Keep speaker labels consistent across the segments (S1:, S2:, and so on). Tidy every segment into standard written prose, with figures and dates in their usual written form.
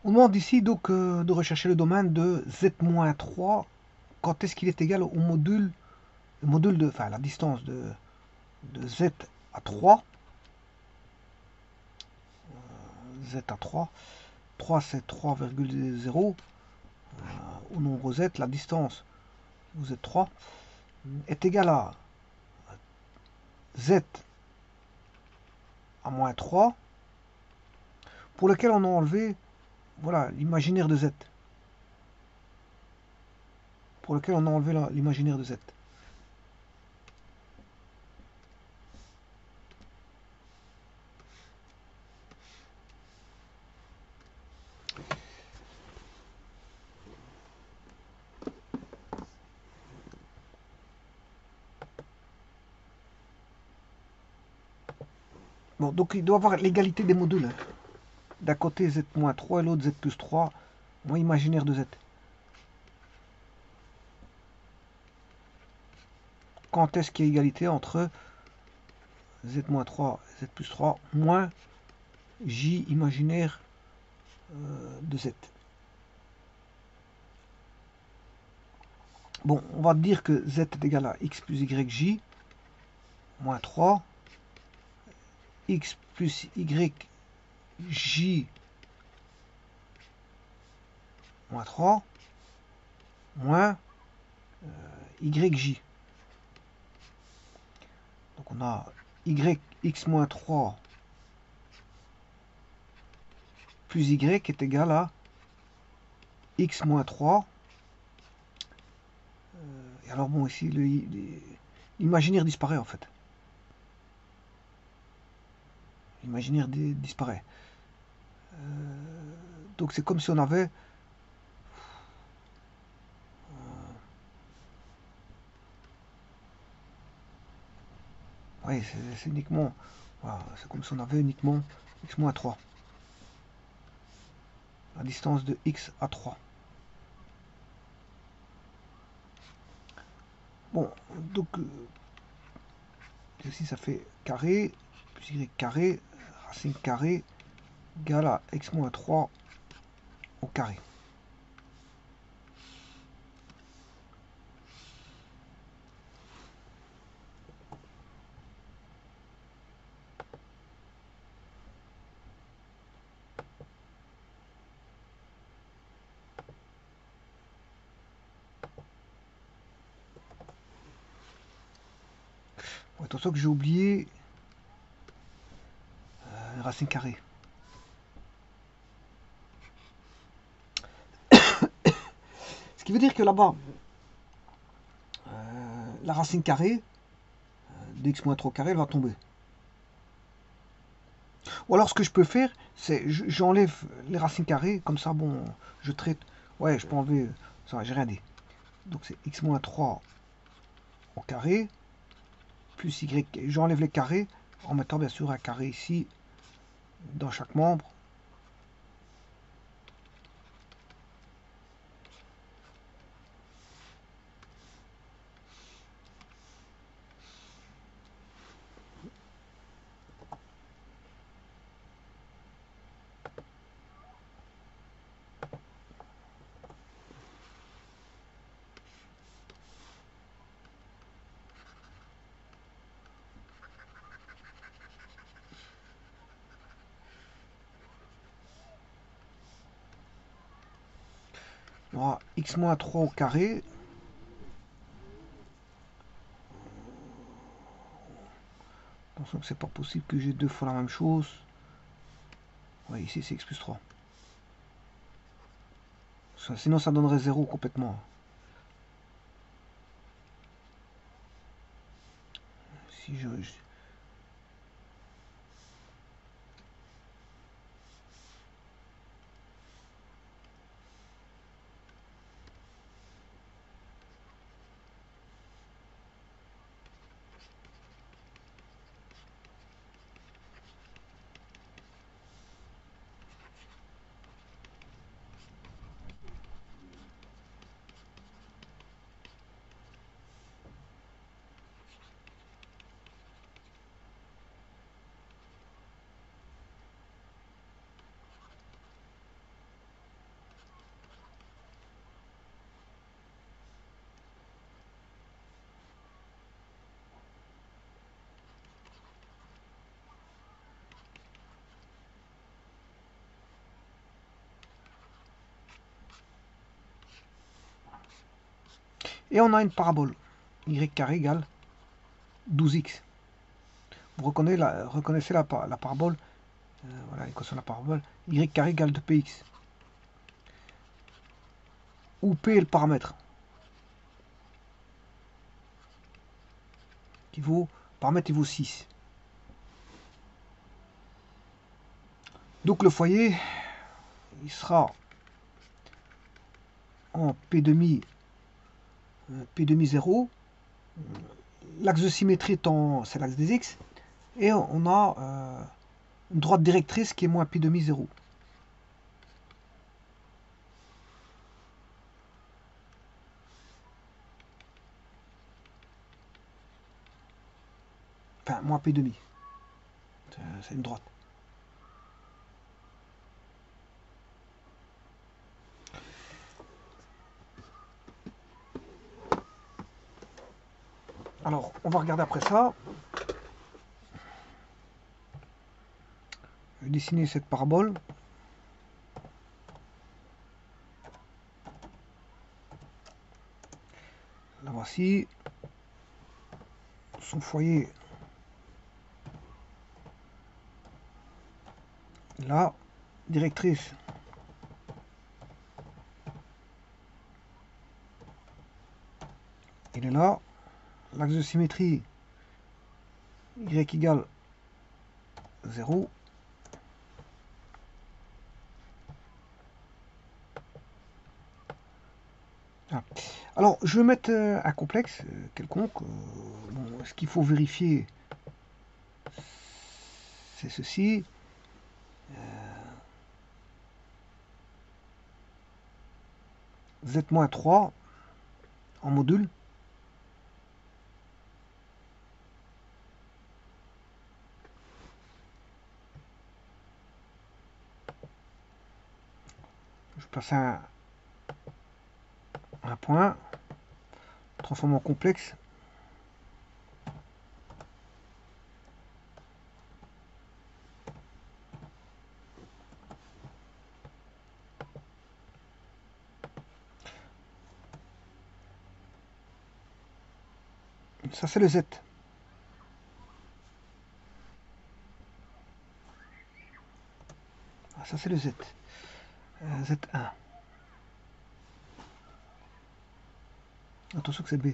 S1: On demande ici donc de rechercher le domaine de z-3 quand est-ce qu'il est égal au module, enfin la distance de z à 3, z à 3, 3 c'est 3,0, au nombre z, la distance de z3 est égale à z à moins 3, pour lequel on a enlevé voilà l'imaginaire de z, pour lequel on a enlevé l'imaginaire de z. Bon, donc il doit y avoir l'égalité des modules, hein. D'un côté z-3 et l'autre z plus 3, moins imaginaire de z. Quand est-ce qu'il y a égalité entre z-3 et z plus 3 moins j imaginaire de z. Bon, on va dire que z est égal à x plus yj moins 3, x plus yj moins 3 moins yj. Donc on a yx moins 3 plus y est égal à x moins 3. Et alors bon, ici, l'imaginaire disparaît en fait. L'imaginaire disparaît. Donc c'est comme si on avait... Oui, c'est uniquement... Voilà, c'est comme si on avait uniquement x moins 3. La distance de x à 3. Bon, donc ici ça fait carré, plus y carré, racine carrée, égale à x moins 3 au carré. Bon, attention que j'ai oublié racine carrée. Ce qui veut dire que là-bas, la racine carrée de x moins 3 au carré, elle va tomber. Ou alors ce que je peux faire, c'est j'enlève les racines carrées, comme ça, bon, je traite. Ouais, je peux enlever. Ça, j'ai rien dit. Donc c'est x moins 3 au carré, plus y. J'enlève les carrés, en mettant bien sûr un carré ici, dans chaque membre. On aura x moins 3 au carré. Attention que c'est pas possible que j'ai deux fois la même chose. Ouais, ici c'est x plus 3. Sinon ça donnerait 0 complètement. Si je... Et on a une parabole. Y carré égale 12x. Vous reconnaissez la parabole. Voilà, l'équation de la parabole. Y carré égale 2px. Où P est le paramètre. Paramètre, il vaut 6. Donc le foyer, il sera en P demi 0. L'axe de symétrie c'est l'axe des x. Et on a une droite directrice qui est moins P demi 0. Enfin, moins P demi. C'est une droite. Alors, on va regarder après ça. Je vais dessiner cette parabole. La voici. Son foyer. Là, directrice. Il est là. L'axe de symétrie, y égale 0. Ah. Alors, je vais mettre un complexe quelconque. Bon, ce qu'il faut vérifier, c'est ceci. Z-3 en module. Je place un point, transforme en complexe. Ça, c'est le Z. Ah, ça, c'est le Z. Z1. Attention que c'est B.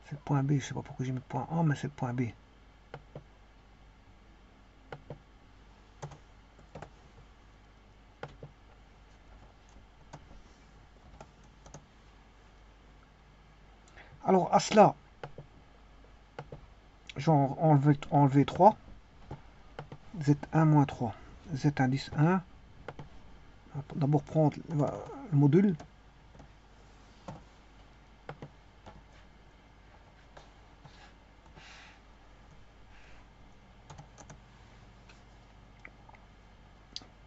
S1: C'est le point B. Je sais pas pourquoi j'ai mis le point A, mais c'est le point B. Alors, à cela, je vais enlever 3. Z1 moins 3. Z indice 1. D'abord prendre le module.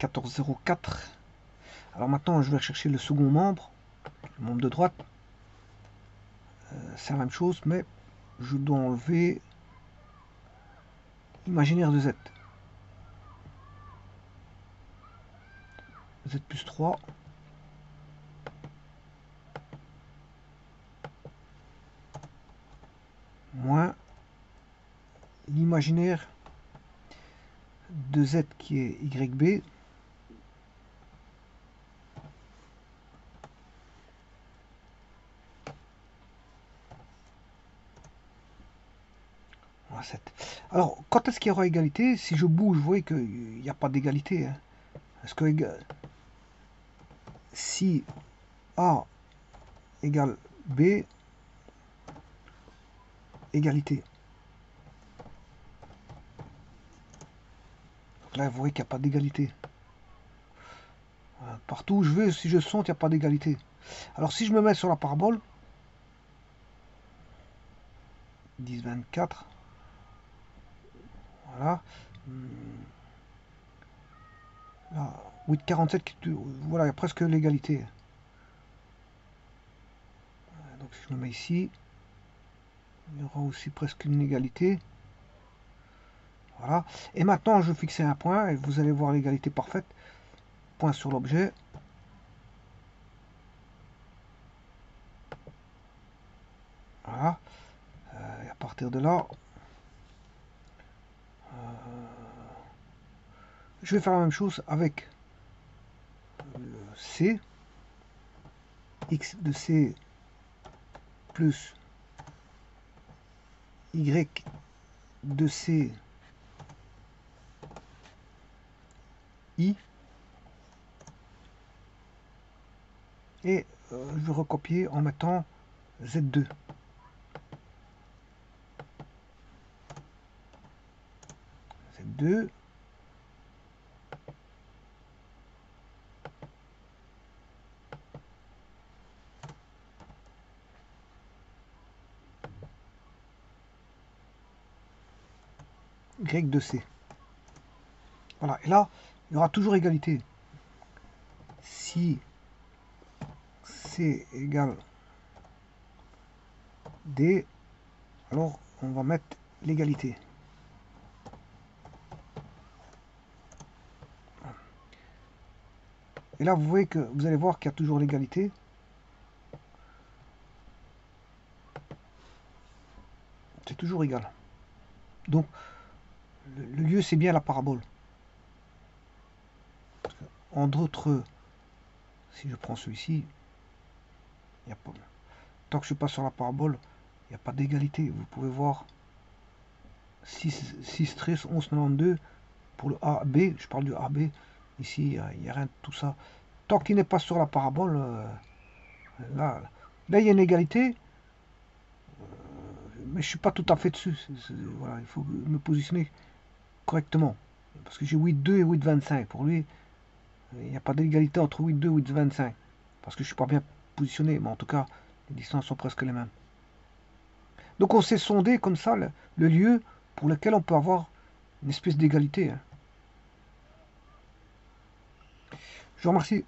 S1: « 14,04 ». Alors maintenant, je vais chercher le second membre, le membre de droite. C'est la même chose, mais je dois enlever l'imaginaire de Z. Z plus 3. Moins l'imaginaire de Z qui est YB. Moins 7. Alors, quand est-ce qu'il y aura égalité? Si je bouge, vous voyez qu'il n'y a pas d'égalité. Hein. Parce que si A égale B, égalité. Donc là, vous voyez qu'il n'y a pas d'égalité. Partout où je vais, si je sens qu'il n'y a pas d'égalité. Alors si je me mets sur la parabole, 10, 24, voilà. Là, 8, 47, voilà, il y a presque l'égalité. Donc si je me mets ici, il y aura aussi presque une égalité. Voilà. Et maintenant, je vais fixer un point et vous allez voir l'égalité parfaite. Point sur l'objet. Voilà. Et à partir de là, je vais faire la même chose avec le C. X de C plus Y de C I. Et je vais recopier en mettant Z2. Z2. Y de C. Voilà. Et là, il y aura toujours égalité. Si C égale D, alors on va mettre l'égalité. Et là, vous voyez que vous allez voir qu'il y a toujours l'égalité. C'est toujours égal. Donc, le lieu, c'est bien la parabole. En d'autres, si je prends celui-ci, il n'y a pas. Tant que je ne suis pas sur la parabole, il n'y a pas d'égalité. Vous pouvez voir 6 13, 11, 92 pour le AB. Je parle du AB. Ici, il n'y a rien de tout ça. Tant qu'il n'est pas sur la parabole, là, il y a une égalité. Mais je suis pas tout à fait dessus. Voilà, il faut me positionner correctement. Parce que j'ai 8,2 et 8,25. Pour lui, il n'y a pas d'égalité entre 8,2 et 8,25. Parce que je suis pas bien positionné. Mais en tout cas, les distances sont presque les mêmes. Donc on s'est sondé comme ça le lieu pour lequel on peut avoir une espèce d'égalité. Je vous remercie.